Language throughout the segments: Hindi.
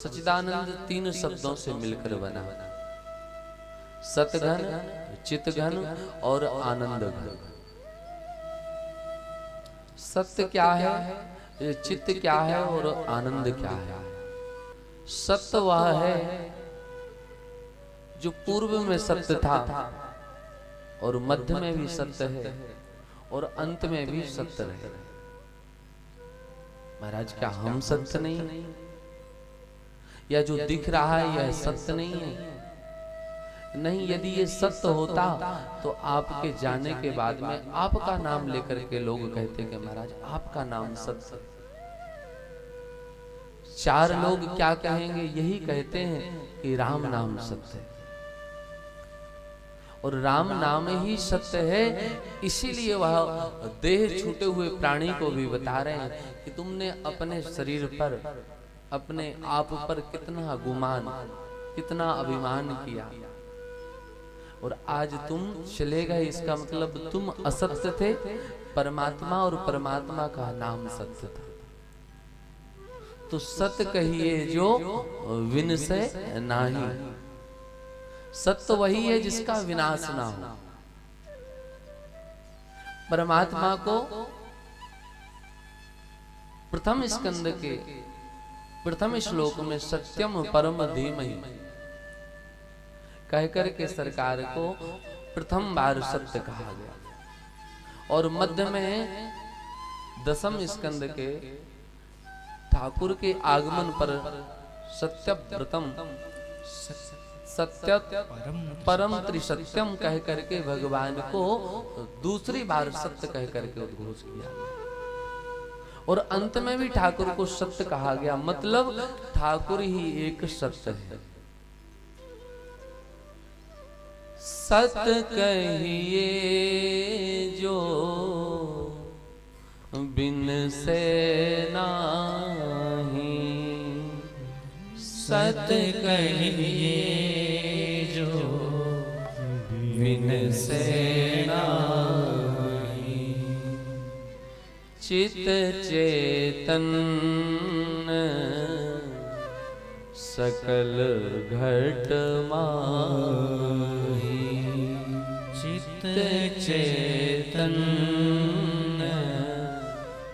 सच्चिदानंद तीन शब्दों से मिलकर बना। सतघन, चितघन और आनंद घन। सत्य क्या है, चित्त क्या है और आनंद क्या है। सत्य वह है जो पूर्व में सत्य था और मध्य में भी सत्य है और अंत में भी सत्य रहे। महाराज क्या हम सत्य नहीं, या जो दिख रहा है यह सत्य नहीं है? नहीं, यदि ये सत्य होता तो आपके जाने के बाद में आपका नाम लेकर के लोग कहते कि महाराज आपका नाम सत्य। चार लोग क्या कहेंगे? यही कहते हैं कि राम नाम सत्य है, और राम नाम ही सत्य है। इसीलिए वह देह छूटे हुए प्राणी को भी बता रहे हैं कि तुमने अपने शरीर पर, अपने आप पर कितना गुमान, कितना अभिमान किया, और आज तुम चले गए। इसका मतलब तुम असत्य थे, परमात्मा और परमात्मा का नाम सत्य था। तो सत्य कहिए जो विनशय नाही। सत्य वही है जिसका विनाश ना हो। परमात्मा को प्रथम स्कंद के प्रथम श्लोक में सत्यम परम धीमहि कहकर के सरकार को प्रथम बार सत्य कहा गया, और मध्य में दसम स्कंद के ठाकुर के आगमन पर सत्यव्रतम, सत्य परम त्रिसत्यम कह करके भगवान को दूसरी बार सत्य कह करके उद्घोष किया गया, और अंत में भी ठाकुर को सत्य कहा गया। मतलब ठाकुर ही एक सत्य है। सत्य कहिए जो बिन से नाही। सत्य कहिए जो बिन से नाही। चित चेतन सकल घट माही। चित चेतन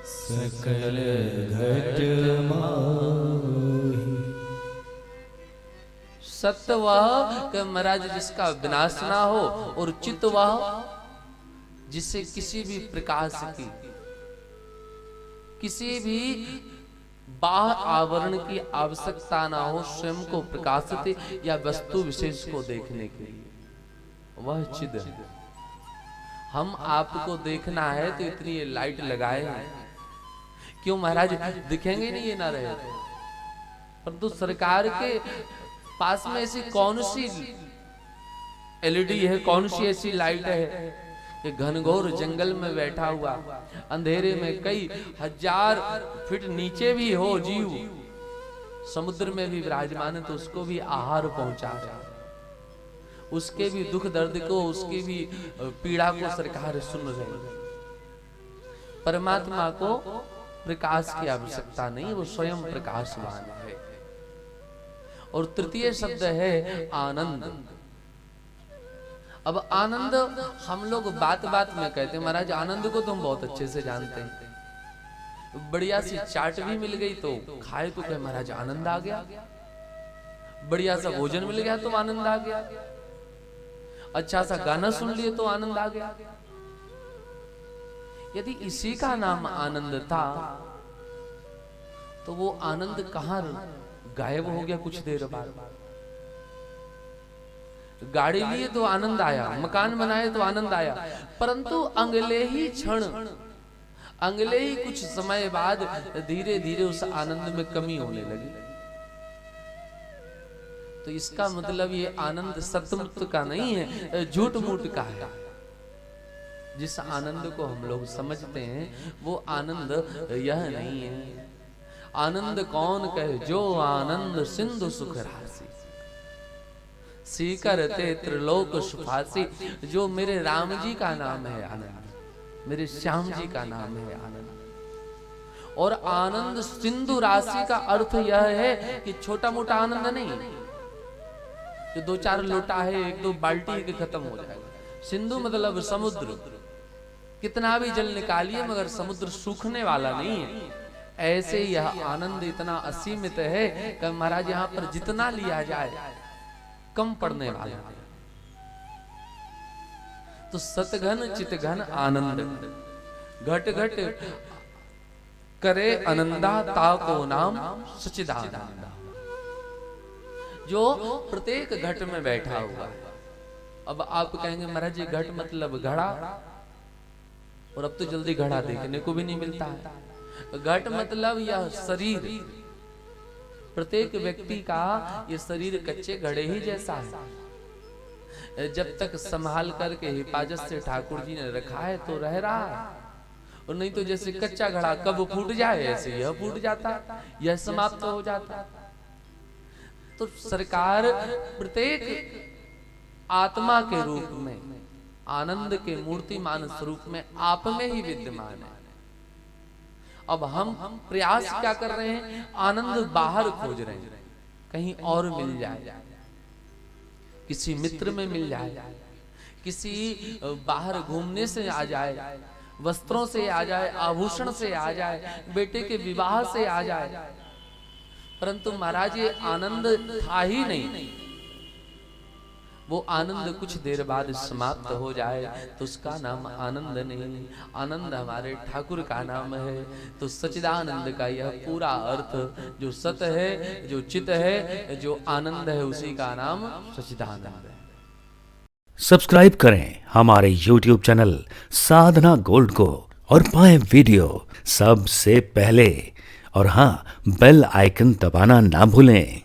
सकल घट माही। सत्य वह कि महाराज जिसका विनाश ना हो, और चित वह जिसे किसी भी प्रकाश की, किसी भी बाह्य आवरण की आवश्यकता ना हो, स्वयं को प्रकाशित या वस्तु विशेष को देखने के लिए, वह चिद है। हम आपको देखना है तो इतनी लाइट लगाए हैं, क्यों महाराज? दिखेंगे नहीं ये ना रहे। परंतु सरकार के पास में ऐसी कौन सी एलईडी है, कौन सी ऐसी लाइट है कि घनघोर जंगल में बैठा हुआ, अंधेरे में कई हजार फीट नीचे भी हो जीव, समुद्र में भी विराजमान है, तो उसको भी आहार पहुंचा जाए, उसके भी दुख दर्द को, उसकी भी पीड़ा को सरकार सुन रही। परमात्मा को प्रकाश की आवश्यकता नहीं, वो स्वयं प्रकाशवान है। और तृतीय शब्द है आनंद। अब आनंद हम लोग बात बात में कहते हैं महाराज आनंद को तुम बहुत अच्छे से जानते हैं। बढ़िया सी चाट भी मिल गई तो खाए तो कहे महाराज आनंद आ गया। बढ़िया सा भोजन मिल गया तो आनंद आ गया। अच्छा सा गाना सुन लिए तो आनंद आ गया। यदि इसी का नाम आनंद था तो वो आनंद कहां गायब हो गया कुछ देर बाद? गाड़ी लिए तो आनंद आया, मकान बनाए तो आनंद आया, परंतु अगले ही क्षण, अगले ही कुछ समय बाद धीरे धीरे उस आनंद में कमी होने लगी। तो इसका मतलब ये आनंद सत्यमुक्त का नहीं है, झूठ मूठ का है। जिस आनंद को हम लोग समझते हैं वो आनंद यह नहीं है। आनंद कौन कहे? जो आनंद सिंधु सुख राशि, सीकर ते त्रिलोक सुखासी। जो मेरे राम जी का नाम है आनंद, मेरे श्याम जी का नाम है आनंद, और आनंद सिंधु राशि का अर्थ यह है कि छोटा मोटा आनंद नहीं, जो 2-4 लोटा है, 1-2 बाल्टी के खत्म हो जाएगा। सिंधु मतलब समुद्र, कितना भी जल निकालिए मगर समुद्र सूखने वाला नहीं है। ऐसे यह आनंद इतना असीमित है कि महाराज यहाँ पर जितना लिया जाए कम पड़ने वाला है। तो सतघन चितघन आनंद, घट घट करे आनंदा ताको नाम सच्चिदानंद, जो प्रत्येक घट में बैठा हुआ है। अब आप कहेंगे महाराज जी घट मतलब घड़ा, और अब तो जल्दी घड़ा देखने को भी नहीं मिलता है। घट मतलब यह शरीर, प्रत्येक व्यक्ति का ये शरीर कच्चे घड़े ही जैसा है। जब तक संभाल करके हिफाजत से ठाकुर जी ने रखा है तो रह रहा है, और नहीं तो जैसे कच्चा घड़ा कब फूट जाए ऐसे यह फूट जाता, यह समाप्त हो जाता। तो सरकार प्रत्येक आत्मा के रूप में, आनंद के मूर्तिमान स्वरूप में आप में ही विद्यमान है। अब हम प्रयास क्या कर रहे हैं, आनंद बाहर खोज रहे हैं, कहीं और मिल जाए, किसी मित्र में मिल जाए, किसी बाहर घूमने से आ जाए, वस्त्रों से आ जाए, आभूषण से आ जाए, बेटे के विवाह से आ जाए। परंतु महाराज ये आनंद था ही नहीं। वो आनंद कुछ देर बाद समाप्त हो जाए तो उसका नाम आनंद नहीं, आनंद हमारे ठाकुर का नाम है। तो सच्चिदानंद का यह पूरा अर्थ, जो सत है, जो चित है, जो आनंद है, उसी का नाम सच्चिदानंद है। सब्सक्राइब करें हमारे YouTube चैनल साधना गोल्ड को और पाएं वीडियो सबसे पहले, और हाँ, बेल आइकन दबाना ना भूलें।